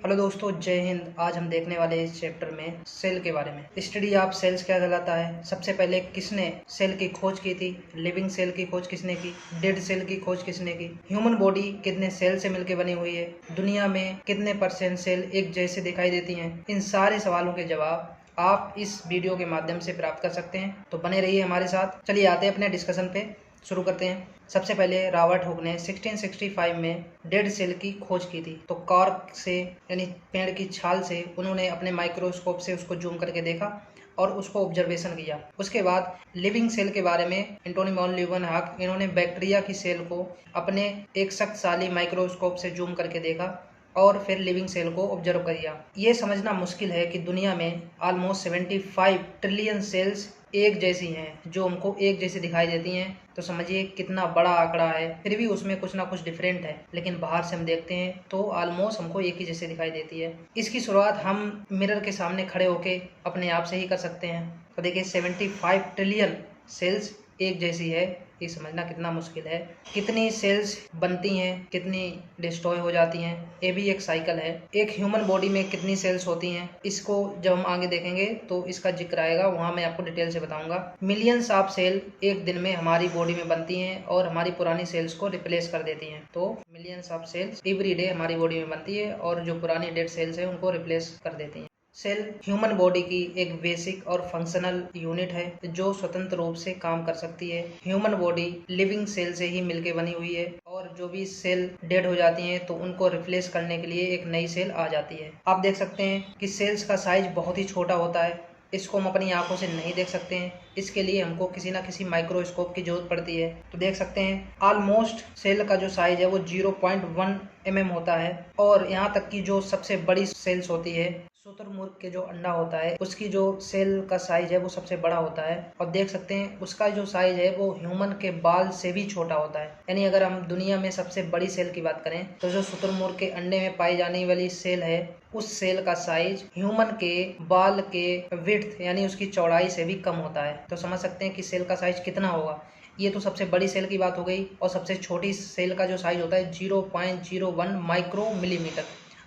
Hello दोस्तों, जय हिंद। आज हम देखने वाले इस चैप्टर में सेल के बारे में। स्टडी ऑफ सेल्स क्या कहलाता है। सबसे पहले किसने सेल की खोज की थी, लिविंग सेल की खोज किसने की, डेड सेल की खोज किसने की, ह्यूमन बॉडी कितने सेल से मिलकर बनी हुई है, दुनिया में कितने % सेल एक जैसे दिखाई देती हैं। इन सारे सवालों के जवाब आप इस वीडियो के माध्यम से प्राप्त कर सकते हैं, तो बने रहिए हमारे साथ। चलिए आते हैं अपने डिस्कशन पे, शुरू करते हैं। सबसे पहले रॉबर्ट हुक ने 1665 में डेड सेल की खोज की थी। तो कॉर्क से यानी पेड़ की छाल से उन्होंने अपने माइक्रोस्कोप से उसको जूम करके देखा और उसको ऑब्जर्वेशन किया। उसके बाद लिविंग सेल के बारे में एंटोनी वॉन ल्यूवेनहॉक इन्होंने बैक्टीरिया की सेल को अपने एक शक्तिशाली माइक्रोस्कोप से जूम करके देखा और फिर लिविंग सेल को ऑब्जर्व किया। ये समझना मुश्किल है कि दुनिया में ऑलमोस्ट 75 ट्रिलियन सेल्स एक जैसी हैं, जो हमको एक जैसी दिखाई देती हैं। तो समझिए कितना बड़ा आंकड़ा है। फिर भी उसमें कुछ ना कुछ डिफरेंट है, लेकिन बाहर से हम देखते हैं तो ऑलमोस्ट हमको एक ही जैसे दिखाई देती है। इसकी शुरुआत हम मिरर के सामने खड़े होके अपने आप से ही कर सकते हैं। तो देखिए 75 ट्रिलियन सेल्स एक जैसी है, ये समझना कितना मुश्किल है। कितनी सेल्स बनती हैं, कितनी डिस्ट्रॉय हो जाती हैं, ये भी एक साइकिल है। एक ह्यूमन बॉडी में कितनी सेल्स होती हैं, इसको जब हम आगे देखेंगे तो इसका जिक्र आएगा, वहाँ मैं आपको डिटेल से बताऊंगा। मिलियंस ऑफ सेल एक दिन में हमारी बॉडी में बनती हैं और हमारी पुरानी सेल्स को रिप्लेस कर देती हैं। तो millions of cells every day हमारी बॉडी में बनती है और जो पुरानी डेड सेल्स है उनको रिप्लेस कर देती हैं। सेल ह्यूमन बॉडी की एक बेसिक और फंक्शनल यूनिट है जो स्वतंत्र रूप से काम कर सकती है। ह्यूमन बॉडी लिविंग सेल से ही मिलकर बनी हुई है और जो भी सेल डेड हो जाती हैं तो उनको रिप्लेस करने के लिए एक नई सेल आ जाती है। आप देख सकते हैं कि सेल्स का साइज बहुत ही छोटा होता है। इसको हम अपनी आंखों से नहीं देख सकते हैं, इसके लिए हमको किसी ना किसी माइक्रोस्कोप की जरूरत पड़ती है। तो देख सकते हैं ऑलमोस्ट सेल का जो साइज है वो 0.1 mm होता है और यहाँ तक कि जो सबसे बड़ी सेल्स होती है, शुतुरमुर्ग के जो अंडा होता है उसकी जो सेल का साइज है वो सबसे बड़ा होता है। और देख सकते हैं उसका जो साइज है वो ह्यूमन के बाल से भी छोटा होता है। यानी अगर हम दुनिया में सबसे बड़ी सेल की बात करें तो जो शुतुरमुर्ग के अंडे में पाई जाने वाली सेल है उस सेल का साइज ह्यूमन के बाल के विड्थ यानी उसकी चौड़ाई से भी कम होता है। तो समझ सकते हैं कि सेल का साइज कितना होगा। ये तो सबसे बड़ी सेल की बात हो गई। और सबसे छोटी सेल का जो साइज होता है 0.01 माइक्रो मिलीमीटर।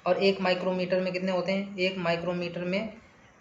और एक माइक्रोमीटर में कितने होते हैं, एक माइक्रोमीटर में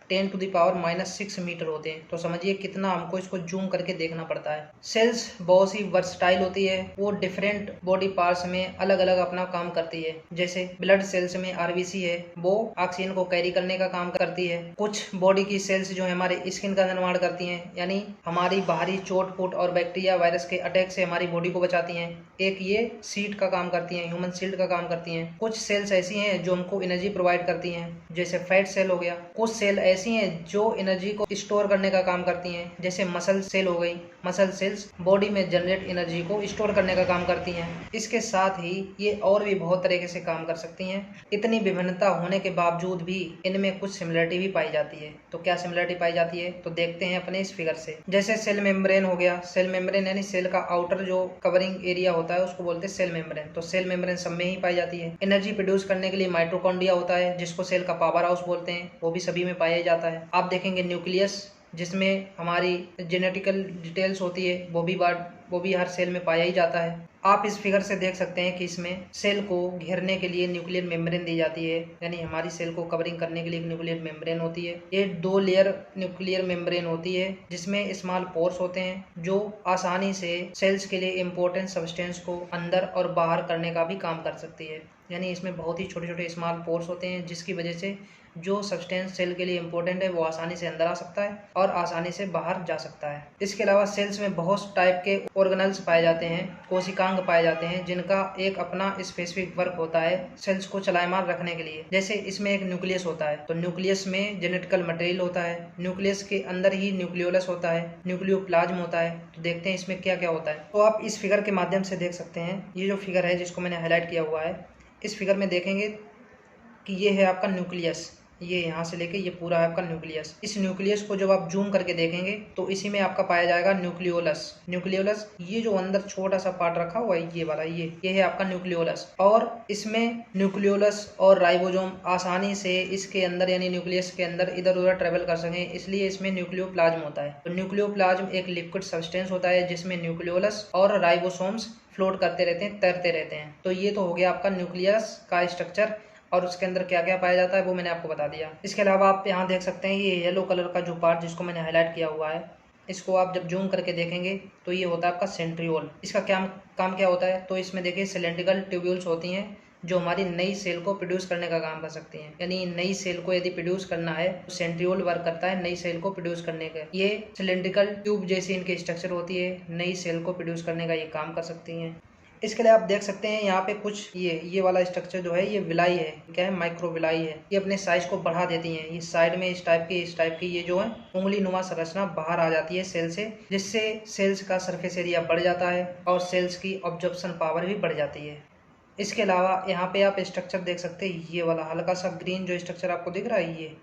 10⁻⁻6 मीटर होते हैं। तो समझिए कितना हमको इसको जूम करके देखना पड़ता है। सेल्स बहुत सी वर्सटाइल होती है, वो डिफरेंट बॉडी पार्ट्स में अलग अलग अपना काम करती है। जैसे ब्लड सेल्स में आरबीसी है, वो ऑक्सीजन को कैरी करने का काम करती है। कुछ बॉडी की सेल्स जो है हमारे स्किन का निर्माण करती हैं, यानी हमारी बाहरी चोट फूट और बैक्टीरिया वायरस के अटैक से हमारी बॉडी को बचाती हैं। एक ये शील्ड का काम करती हैं, ह्यूमन शील्ड का काम करती हैं। कुछ सेल्स ऐसी हैं जो हमको एनर्जी प्रोवाइड करती हैं, जैसे फैट सेल हो गया। कुछ सेल ऐसी हैं जो एनर्जी को स्टोर करने का काम करती हैं, जैसे मसल सेल हो गई। मसल सेल्स बॉडी में जनरेट एनर्जी को स्टोर करने का काम करती हैं। इसके साथ ही ये और भी बहुत तरीके से काम कर सकती हैं। इतनी विभिन्नता होने के बावजूद भी इनमें कुछ सिमिलरिटी भी पाई जाती है। तो क्या सिमिलरिटी पाई जाती है, तो देखते हैं अपने इस फिगर से। जैसे सेल मेम्ब्रेन हो गया। सेल मेम्ब्रेन यानी सेल का आउटर जो कवरिंग एरिया होता है उसको बोलते हैं सेल मेम्ब्रेन। तो सेल मेम्ब्रेन सब में ही पाई जाती है। एनर्जी प्रोड्यूस करने के लिए माइटोकॉन्ड्रिया होता है, जिसको सेल का पावर हाउस बोलते हैं, वो भी सभी में पाया जाता है। आप देखेंगे न्यूक्लियस, जिसमें हमारी जेनेटिकल डिटेल्स होती है, वो भी हर सेल में पाया ही जाता है। आप इस फिगर से देख सकते हैं कि इसमें सेल को घेरने के लिए न्यूक्लियर मेम्ब्रेन दी जाती है, यानी हमारी सेल को कवरिंग करने के लिए एक न्यूक्लियर मेम्ब्रेन होती है। ये 2 लेयर न्यूक्लियर मेम्ब्रेन होती है, जिसमें स्मॉल पोर्स होते हैं जो आसानी से सेल्स के लिए इम्पोर्टेंट सब्सटेंस को अंदर और बाहर करने का भी काम कर सकती है। यानी इसमें बहुत ही छोटे छोटे स्मॉल पोर्स होते हैं, जिसकी वजह से जो सब्सटेंस सेल के लिए इम्पोर्टेंट है वो आसानी से अंदर आ सकता है और आसानी से बाहर जा सकता है। इसके अलावा सेल्स में बहुत टाइप के ऑर्गेनल्स पाए जाते हैं, कोशिकांग पाए जाते हैं, जिनका एक अपना स्पेसिफिक वर्क होता है सेल्स को चलायमान रखने के लिए। जैसे इसमें एक न्यूक्लियस होता है, तो न्यूक्लियस में जेनेटिकल मटेरियल होता है। न्यूक्लियस के अंदर ही न्यूक्लियोलस होता है, न्यूक्लियोप्लाज्म होता है। तो देखते हैं इसमें क्या क्या होता है। तो आप इस फिगर के माध्यम से देख सकते हैं। ये जो फिगर है जिसको मैंने हाईलाइट किया हुआ है, इस फिगर में देखेंगे कि ये है आपका न्यूक्लियस। ये यहाँ से लेके ये पूरा है आपका न्यूक्लियस। इस न्यूक्लियस को जब आप जूम करके देखेंगे तो इसी में आपका पाया जाएगा न्यूक्लियोलस। न्यूक्लियोलस ये जो अंदर छोटा सा पार्ट रखा हुआ है, ये वाला ये है आपका न्यूक्लियोलस। और इसमें न्यूक्लियोलस और राइबोसोम आसानी से इसके अंदर यानी न्यूक्लियस के अंदर इधर उधर ट्रेवल कर सकें, इसलिए इसमें न्यूक्लियोप्लाज्म होता है। तो न्यूक्लियोप्लाज्म एक लिक्विड सब्सटेंस होता है जिसमें न्यूक्लियोलस और राइबोसोम्स फ्लोट करते रहते हैं, तैरते रहते हैं। तो ये तो हो गया आपका न्यूक्लियस का स्ट्रक्चर। और उसके अंदर क्या क्या पाया जाता है वो मैंने आपको बता दिया। इसके अलावा आप यहाँ देख सकते हैं ये येलो कलर का जो पार्ट जिसको मैंने हाईलाइट किया हुआ है, इसको आप जब जूम करके देखेंगे तो ये होता है आपका सेंट्रियोल। इसका काम क्या होता है, तो इसमें देखिए सिलेंड्रिकल ट्यूब्यूल्स होती हैं जो हमारी नई सेल को प्रोड्यूस करने का काम कर सकती हैं। यानी नई सेल को यदि प्रोड्यूस करना है तो सेंट्रियोल वर्क करता है नई सेल को प्रोड्यूस करने का। ये सिलेंड्रिकल ट्यूब जैसी इनकी स्ट्रक्चर होती है, नई सेल को प्रोड्यूस करने का ये काम कर सकती हैं। इसके लिए आप देख सकते हैं यहाँ पे कुछ ये वाला स्ट्रक्चर जो है ये विलाई है, क्या है, माइक्रो विलाई है। ये अपने साइज को बढ़ा देती हैं। ये साइड में इस टाइप की ये जो है उंगली नुमा संरचना बाहर आ जाती है सेल से, जिससे सेल्स का सरफेस एरिया बढ़ जाता है और सेल्स की ऑब्जॉर्प्शन पावर भी बढ़ जाती है। इसके अलावा यहाँ पे आप स्ट्रक्चर देख सकते हैं, ये वाला हल्का सा ग्रीन जो स्ट्रक्चर आपको दिख रहा है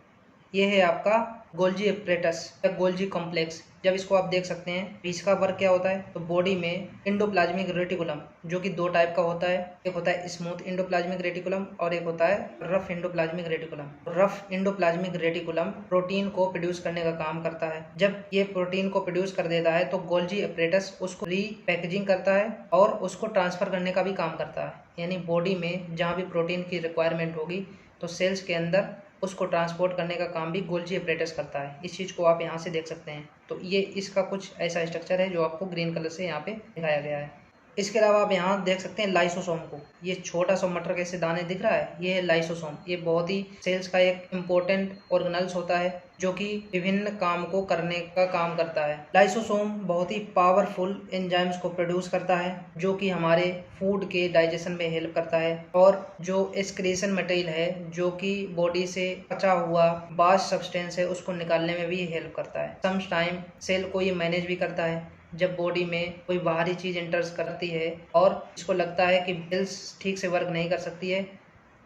ये है आपका गोल्जी एपरेटस या गोल्जी कॉम्प्लेक्स। जब इसको आप देख सकते हैं इसका वर्क क्या होता है, तो बॉडी में इंडोप्लाज्मिक रेटिकुलम जो कि दो टाइप का होता है, एक होता है स्मूथ इंडोप्लाज्मिक रेटिकुलम और एक होता है rough endoplasmic reticulum. Rough endoplasmic reticulum protein को प्रोड्यूस करने का काम करता है। जब ये प्रोटीन को प्रोड्यूस कर देता है तो गोल्जी एपरेटस उसको रीपैकेजिंग करता है और उसको ट्रांसफर करने का भी काम करता है। यानी बॉडी में जहाँ भी प्रोटीन की रिक्वायरमेंट होगी तो सेल्स के अंदर उसको ट्रांसपोर्ट करने का काम भी गोल्जी एपरेटस करता है। इस चीज़ को आप यहाँ से देख सकते हैं। तो ये इसका कुछ ऐसा स्ट्रक्चर है जो आपको ग्रीन कलर से यहाँ पे दिखाया गया है। इसके अलावा आप यहाँ देख सकते हैं लाइसोसोम को। ये छोटा सा मटर कैसे दाने दिख रहा है, ये है लाइसोसोम। ये बहुत ही सेल्स का एक इम्पोर्टेंट ऑर्गेनल्स होता है जो कि विभिन्न काम को करने का काम करता है। लाइसोसोम बहुत ही पावरफुल एंजाइम्स को प्रोड्यूस करता है जो कि हमारे फूड के डाइजेशन में हेल्प करता है, और जो एक्सक्रीशन मटेरियल है जो कि बॉडी से बचा हुआ बास्ट सब्सटेंस है उसको निकालने में भी हेल्प करता है। सम टाइम सेल को ये मैनेज भी करता है। जब बॉडी में कोई बाहरी चीज़ एंटर्स करती है और इसको लगता है कि सेल्स ठीक से वर्क नहीं कर सकती है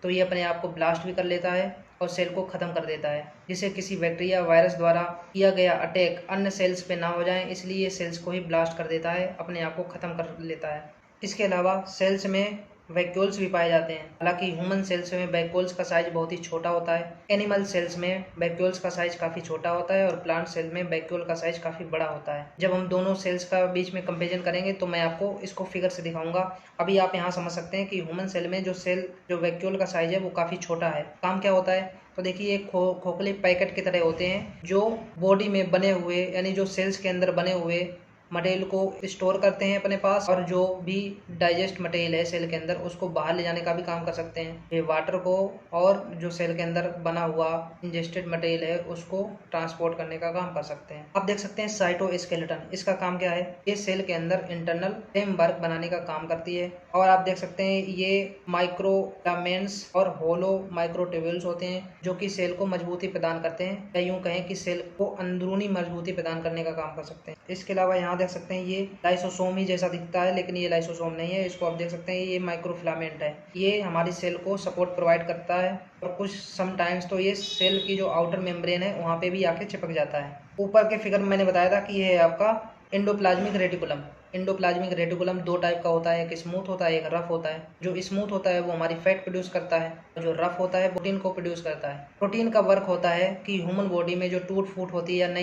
तो ये अपने आप को ब्लास्ट भी कर लेता है और सेल को ख़त्म कर देता है, जिससे किसी बैक्टीरिया वायरस द्वारा किया गया अटैक अन्य सेल्स पे ना हो जाए, इसलिए ये सेल्स को ही ब्लास्ट कर देता है, अपने आप को ख़त्म कर लेता है। इसके अलावा सेल्स में वैक्यूल्स भी पाए जाते हैं। हालांकि ह्यूमन सेल्स में वैक्यूल्स का साइज बहुत ही छोटा होता है, एनिमल सेल्स में वैक्यूल्स का साइज काफ़ी छोटा होता है और प्लांट सेल में वैक्यूल का साइज काफ़ी बड़ा होता है। जब हम दोनों सेल्स का बीच में कंपेरिजन करेंगे तो मैं आपको इसको फिगर से दिखाऊंगा। अभी आप यहाँ समझ सकते हैं कि ह्यूमन सेल में जो वैक्यूल का साइज है वो काफ़ी छोटा है। काम क्या होता है, तो देखिए खोखले पैकेट की तरह होते हैं जो बॉडी में बने हुए यानी जो सेल्स के अंदर बने हुए मटेरियल को स्टोर करते हैं अपने पास, और जो भी डाइजेस्ट मटेरियल है सेल के अंदर उसको बाहर ले जाने का भी काम कर सकते हैं। ये वाटर को और जो सेल के अंदर बना हुआ इंजेस्टेड मटेरियल है उसको ट्रांसपोर्ट करने का काम कर सकते हैं। आप देख सकते हैं साइटोस्केलेटन, इसका काम क्या है, ये सेल के अंदर इंटरनल फ्रेमवर्क बनाने का काम करती है। और आप देख सकते हैं ये माइक्रोफिलामेंट्स और होलो माइक्रोट्यूब्यूल्स होते हैं जो कि सेल को मजबूती प्रदान करते हैं, या यूं कहें कि सेल को अंदरूनी मजबूती प्रदान करने का काम कर सकते हैं। इसके अलावा यहाँ देख सकते हैं ये लाइसोसोम ही जैसा दिखता है लेकिन ये लाइसोसोम नहीं है। इसको आप देख सकते हैं ये माइक्रोफिलामेंट है, ये हमारी सेल को सपोर्ट प्रोवाइड करता है और कुछ समटाइम्स तो ये सेल की जो आउटर मेम्ब्रेन है वहाँ पे भी आके चिपक जाता है। ऊपर के फिगर में मैंने बताया था कि ये है आपका इंडोप्लाज्मिक रेटिकुलम। इंडोप्लाज्मिक रेटिकुलम दो टाइप का होता है, एक स्मूथ होता है, एक रफ होता है। जो स्मूथ होता है वो हमारी फैट प्रोड्यूस करता है, जो रफ होता है प्रोटीन को प्रोड्यूस करता है। प्रोटीन का वर्क होता है कि ह्यूमन बॉडी में जो टूट फूट होती है या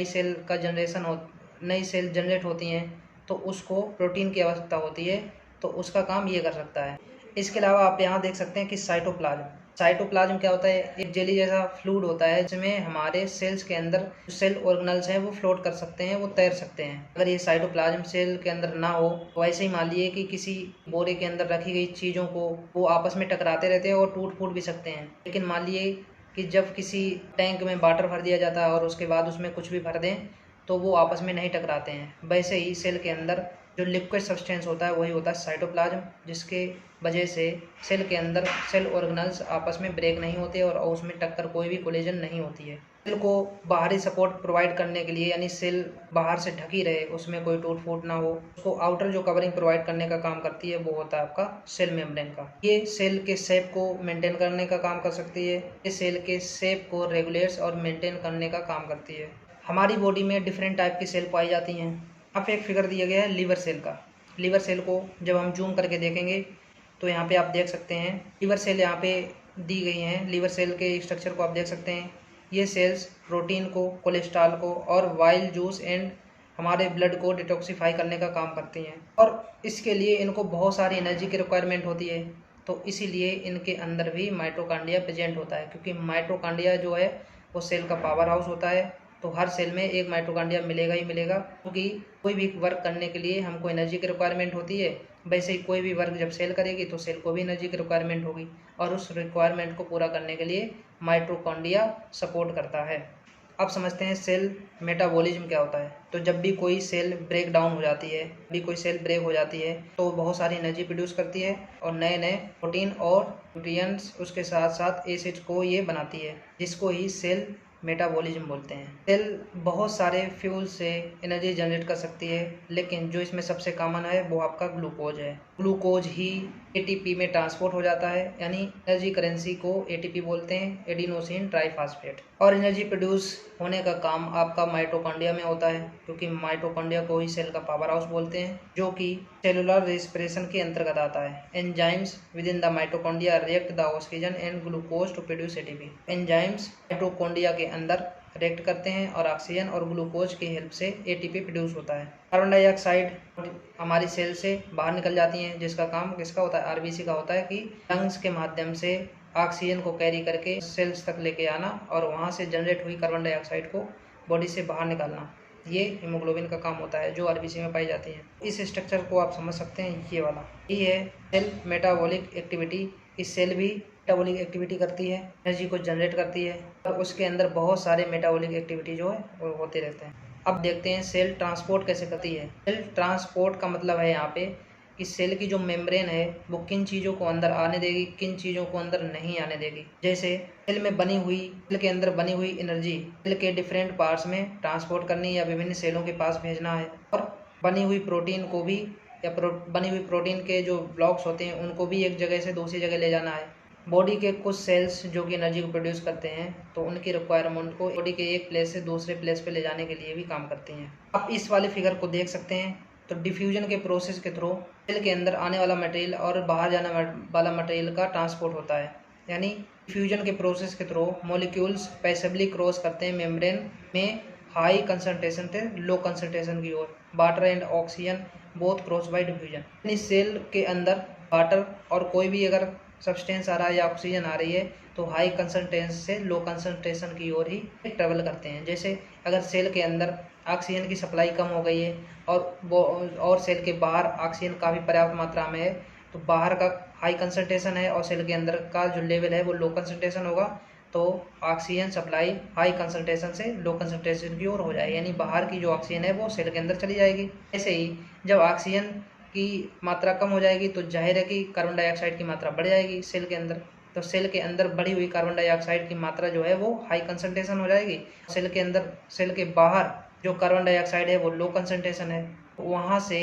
नई सेल जनरेट होती हैं तो उसको प्रोटीन की आवश्यकता होती है, तो उसका काम ये कर सकता है। इसके अलावा आप यहाँ देख सकते हैं कि साइटोप्लाज्म क्या होता है, एक जेली जैसा फ्लूइड होता है जिसमें हमारे सेल्स के अंदर सेल ऑर्गेनल्स हैं वो फ्लोट कर सकते हैं, वो तैर सकते हैं। अगर ये साइटोप्लाज्म सेल के अंदर ना हो तो ऐसे ही मान लिए कि किसी बोरे के अंदर रखी गई चीज़ों को वो आपस में टकराते रहते हैं और टूट फूट भी सकते हैं। लेकिन मान लिए कि जब किसी टैंक में वाटर भर दिया जाता है और उसके बाद उसमें कुछ भी भर दें तो वो आपस में नहीं टकराते हैं। वैसे ही सेल के अंदर जो लिक्विड सब्सटेंस होता है वही होता है साइटोप्लाज्म, जिसके वजह से सेल के अंदर सेल ऑर्गेनल्स आपस में ब्रेक नहीं होते और उसमें टक्कर कोई भी कोलिजन नहीं होती है। सेल को बाहरी सपोर्ट प्रोवाइड करने के लिए यानी सेल बाहर से ढकी रहे, उसमें कोई टूट फूट ना हो, उसको आउटर जो कवरिंग प्रोवाइड करने का काम करती है वो होता है आपका सेल मेम्ब्रेन का। ये सेल के शेप को मेंटेन करने का काम कर सकती है, ये सेल के शेप को रेगुलेट्स और मेंटेन करने का काम करती है। हमारी बॉडी में डिफरेंट टाइप की सेल पाई जाती हैं। अब एक फिगर दिया गया है लीवर सेल का। लीवर सेल को जब हम जूम करके देखेंगे तो यहाँ पे आप देख सकते हैं लीवर सेल यहाँ पे दी गई हैं। लीवर सेल के स्ट्रक्चर को आप देख सकते हैं। ये सेल्स प्रोटीन को, कोलेस्ट्रॉल को और वाइल जूस एंड हमारे ब्लड को डिटॉक्सिफाई करने का काम करती हैं, और इसके लिए इनको बहुत सारी एनर्जी की रिक्वायरमेंट होती है। तो इसीलिए इनके अंदर भी माइटोकॉन्ड्रिया प्रेजेंट होता है, क्योंकि माइटोकॉन्ड्रिया जो है वो सेल का पावर हाउस होता है। तो हर सेल में एक माइटोकॉन्ड्रिया मिलेगा ही मिलेगा, क्योंकि कोई भी वर्क करने के लिए हमको एनर्जी की रिक्वायरमेंट होती है। वैसे ही कोई भी वर्क जब सेल करेगी तो सेल को भी एनर्जी की रिक्वायरमेंट होगी, और उस रिक्वायरमेंट को पूरा करने के लिए माइटोकॉन्ड्रिया सपोर्ट करता है। अब समझते हैं सेल मेटाबॉलिज्म क्या होता है। तो जब भी कोई सेल ब्रेक डाउन हो जाती है, तो बहुत सारी एनर्जी प्रोड्यूस करती है, और नए नए प्रोटीन और न्यूट्रिएंट्स उसके साथ साथ एसिड्स को ये बनाती है, जिसको ही सेल मेटाबॉलिज्म बोलते हैं। सेल बहुत सारे फ्यूल से एनर्जी जनरेट कर सकती है, लेकिन जो इसमें सबसे कॉमन है वो आपका ग्लूकोज है। ग्लूकोज ही एटीपी में ट्रांसपोर्ट हो जाता है, यानी एनर्जी करेंसी को एटीपी बोलते हैं, एडिनोसिन ट्राइफॉस्फेट। और एनर्जी प्रोड्यूस होने का काम आपका माइटोकॉन्ड्रिया में होता है, क्योंकि माइटोकॉन्ड्रिया को ही सेल का पावर हाउस बोलते हैं, जो कि सेलुलर रेस्पिरेशन के अंतर्गत आता है। Enzymes within the mitochondria react the oxygen and glucose to produce ATP. Enzymes mitochondria के अंदर रिएक्ट करते हैं और ऑक्सीजन और ग्लूकोज की हेल्प से एटीपी प्रोड्यूस होता है। कार्बन डाइऑक्साइड हमारी सेल से बाहर निकल जाती हैं, जिसका काम किसका होता है, आरबीसी का होता है, कि लंग्स के माध्यम से ऑक्सीजन को कैरी करके सेल्स तक लेके आना और वहाँ से जनरेट हुई कार्बन डाइऑक्साइड को बॉडी से बाहर निकालना। ये हीमोग्लोबिन का काम होता है, जो आरबीसी में पाई जाती है। इस स्ट्रक्चर को आप समझ सकते हैं, ये वाला ये है सेल मेटाबॉलिक एक्टिविटी। इस सेल भी मेटाबॉलिक एक्टिविटी करती है, एनर्जी को जनरेट करती है, और उसके अंदर बहुत सारे मेटाबॉलिक एक्टिविटी जो है वो होते रहते हैं। अब देखते हैं सेल ट्रांसपोर्ट कैसे करती है। सेल ट्रांसपोर्ट का मतलब है यहाँ पे कि सेल की जो मेम्ब्रेन है वो किन चीज़ों को अंदर आने देगी, किन चीज़ों को अंदर नहीं आने देगी। जैसे सेल के अंदर बनी हुई एनर्जी सेल के डिफरेंट पार्ट्स में ट्रांसपोर्ट करनी या विभिन्न सेलों के पास भेजना है, और बनी हुई प्रोटीन को भी बनी हुई प्रोटीन के जो ब्लॉक्स होते हैं उनको भी एक जगह से दूसरी जगह ले जाना है। बॉडी के कुछ सेल्स जो कि एनर्जी को प्रोड्यूस करते हैं, तो उनकी रिक्वायरमेंट को बॉडी के एक प्लेस से दूसरे प्लेस पे ले जाने के लिए भी काम करती हैं। आप इस वाले फिगर को देख सकते हैं, तो डिफ्यूजन के प्रोसेस के थ्रू सेल के अंदर आने वाला मटेरियल और बाहर जाने वाला मटेरियल का ट्रांसपोर्ट होता है। यानी डिफ्यूजन के प्रोसेस के थ्रू मॉलिक्यूल्स पैसिवली क्रॉस करते हैं मेम्ब्रेन में हाई कंसंट्रेशन से लो कंसंट्रेशन की ओर। Water and oxygen both cross by diffusion. यानी सेल के अंदर वाटर और कोई भी अगर सब्सटेंस आ रहा है या ऑक्सीजन आ रही है, तो हाई कंसंट्रेशन से लो कंसंट्रेशन की ओर ही ट्रेवल करते हैं। जैसे अगर सेल के अंदर ऑक्सीजन की सप्लाई कम हो गई है और सेल के बाहर ऑक्सीजन काफ़ी पर्याप्त मात्रा में है, तो बाहर का हाई कंसंट्रेशन है और सेल के अंदर का जो लेवल है वो लो कंसंट्रेशन होगा, तो ऑक्सीजन सप्लाई हाई कंसंट्रेशन से लो कंसंट्रेशन की ओर हो जाएगी, यानी बाहर की जो ऑक्सीजन है वो सेल के अंदर चली जाएगी। ऐसे ही जब ऑक्सीजन की मात्रा कम हो जाएगी तो जाहिर है कि कार्बन डाइऑक्साइड की मात्रा बढ़ जाएगी सेल के अंदर। तो सेल के अंदर बढ़ी हुई कार्बन डाइऑक्साइड की मात्रा जो है वो हाई कंसंट्रेशन हो जाएगी। सेल के बाहर जो कार्बन डाइऑक्साइड है वो लो कंसंट्रेशन है, वहाँ से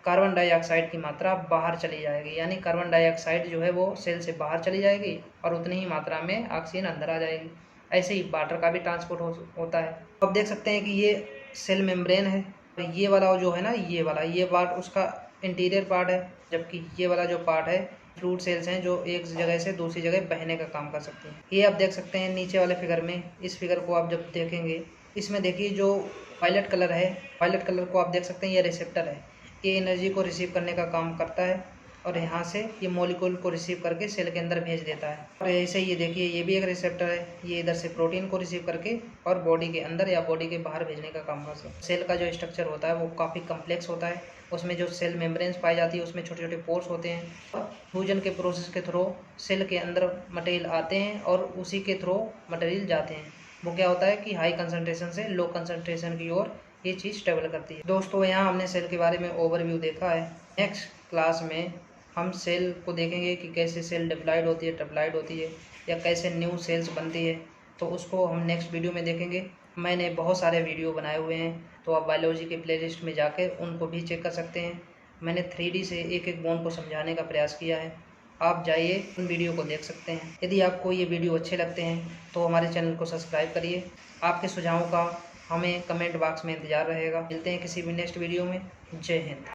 कार्बन डाइऑक्साइड की मात्रा बाहर चली जाएगी, यानी कार्बन डाइऑक्साइड जो है वो सेल से बाहर चली जाएगी और उतनी ही मात्रा में ऑक्सीजन अंदर आ जाएगी। ऐसे ही वाटर का भी ट्रांसपोर्ट होता है। आप देख सकते हैं कि ये सेल मेम्ब्रेन है, तो ये वाला जो है ना, ये पार्ट उसका इंटीरियर पार्ट है, जबकि ये वाला जो पार्ट है फ्लूइड सेल्स हैं जो एक जगह से दूसरी जगह बहने का काम कर सकती हैं। ये आप देख सकते हैं नीचे वाले फिगर में। इस फिगर को आप जब देखेंगे, इसमें देखिए जो वायलेट कलर है, वायलेट कलर को आप देख सकते हैं, ये रिसेप्टर है। ये एनर्जी को रिसीव करने का काम करता है और यहाँ से ये मॉलिक्यूल को रिसीव करके सेल के अंदर भेज देता है। और ऐसे ये देखिए, ये भी एक रिसेप्टर है, ये इधर से प्रोटीन को रिसीव करके और बॉडी के अंदर या बॉडी के बाहर भेजने का काम करता है। सेल का जो स्ट्रक्चर होता है वो काफ़ी कम्प्लेक्स होता है। उसमें जो सेल मेम्ब्रेन्स पाई जाती है उसमें छोटे छोटे पोर्स होते हैं, और फ्यूजन के प्रोसेस के थ्रू सेल के अंदर मटेरियल आते हैं और उसी के थ्रू मटेरियल जाते हैं। वो क्या होता है कि हाई कंसंट्रेशन से लो कंसंट्रेशन की ओर ये चीज़ ट्रेवल करती है। दोस्तों, यहाँ हमने सेल के बारे में ओवरव्यू देखा है। नेक्स्ट क्लास में हम सेल को देखेंगे कि कैसे सेल डिप्लाइड होती है या कैसे न्यू सेल्स बनती है, तो उसको हम नेक्स्ट वीडियो में देखेंगे। मैंने बहुत सारे वीडियो बनाए हुए हैं, तो आप बायोलॉजी के प्लेलिस्ट में जाकर उनको भी चेक कर सकते हैं। मैंने 3D से एक एक बोन को समझाने का प्रयास किया है, आप जाइए उन वीडियो को देख सकते हैं। यदि आपको ये वीडियो अच्छे लगते हैं तो हमारे चैनल को सब्सक्राइब करिए। आपके सुझावों का हमें कमेंट बॉक्स में इंतज़ार रहेगा। मिलते हैं किसी भी नेक्स्ट वीडियो में। जय हिंद।